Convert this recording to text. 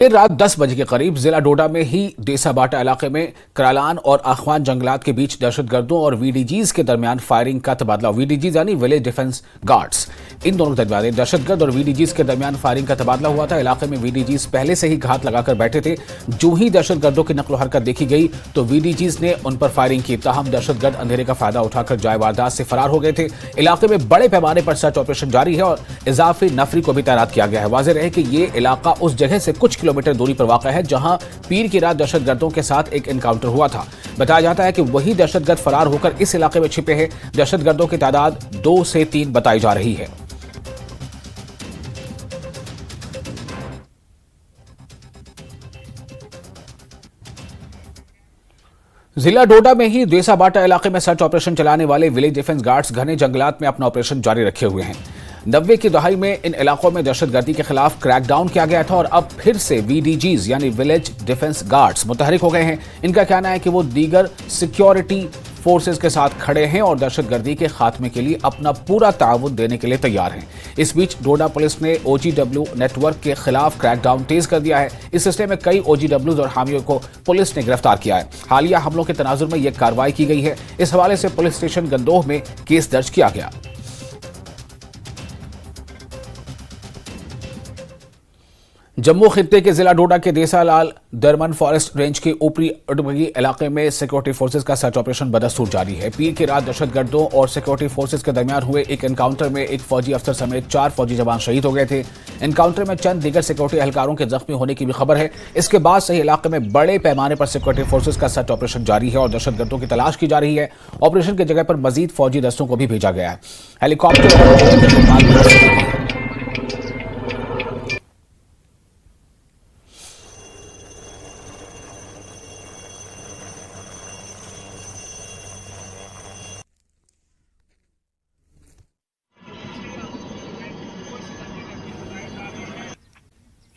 देर रात 10 बजे के करीब जिला डोडा में ही देसाबाटा इलाके में करालान और आखवान जंगलात के बीच दहशतगर्दों और वीडीजीज के दरमियान फायरिंग का तबादला। वीडीजीज यानी विलेज डिफेंस गार्ड्स, इन दोनों के दरमियान दहशतगर्द और वीडीजीज के दरमियान फायरिंग का तबादला हुआ था। इलाके में वीडीजीज पहले से ही घात लगाकर बैठे थे। जो ही दहशतगर्दों की नकलो हरकत देखी गई तो वीडीजीज ने उन पर फायरिंग की। ताहम दहशतगर्द अंधेरे का फायदा उठाकर जाए वारदात से फरार हो गए थे। इलाके में बड़े पैमाने पर सर्च ऑपरेशन जारी है और इजाफी नफरी को भी तैनात किया गया है। वाज़ेह रहे कि ये इलाका उस जगह से कुछ किलोमीटर दूरी पर वाक़ है जहां पीर की रात दहशतगर्दों के साथ एक एनकाउंटर हुआ था। बताया जाता है कि वही दहशतगर्द फरार होकर इस इलाके में छिपे हैं। दहशतगर्दों की तादाद 2 से 3 बताई जा रही है। जिला डोडा में ही देसाबाटा इलाके में सर्च ऑपरेशन चलाने वाले विलेज डिफेंस गार्ड्स घने जंगलात में अपना ऑपरेशन जारी रखे हुए हैं। 90 की दहाई में इन इलाकों में दहशतगर्दी के खिलाफ क्रैकडाउन किया गया था और अब फिर से वीडीजीज यानी विलेज डिफेंस गार्ड्स मुतहरिक हो गए हैं। इनका कहना है कि वो दीगर सिक्योरिटी फोर्सेस के साथ खड़े हैं और दहशतगर्दी के खात्मे के लिए अपना पूरा ताउन देने के लिए तैयार हैं। इस बीच डोडा पुलिस ने OGW नेटवर्क के खिलाफ क्रैकडाउन तेज कर दिया है। इस सिलसिले में कई OGWs और हामियों को पुलिस ने गिरफ्तार किया है। हालिया हमलों के तनाजुर में यह कार्रवाई की गई है। इस हवाले से पुलिस स्टेशन गंदोह में केस दर्ज किया गया। जम्मू खित्ते के जिला डोडा के देसालाल दरमन फॉरेस्ट रेंज के ऊपरी अडबगी इलाके में सिक्योरिटी फोर्सेस का सर्च ऑपरेशन बदस्तूर जारी है। पीर की रात दहशतगर्दों और सिक्योरिटी फोर्सेस के दरमियान हुए एक एनकाउंटर में एक फौजी अफसर समेत 4 फौजी जवान शहीद हो गए थे। एनकाउंटर में चंद दीगर सिक्योरिटी एहलकारों के जख्मी होने की भी खबर है। इसके बाद से इलाके में बड़े पैमाने पर सिक्योरिटी फोर्सेस का सर्च ऑपरेशन जारी है और दहशतगर्दों की तलाश की जा रही है। ऑपरेशन की जगह पर मजीद फौजी दस्तों को भी भेजा गया है। हेलीकॉप्टर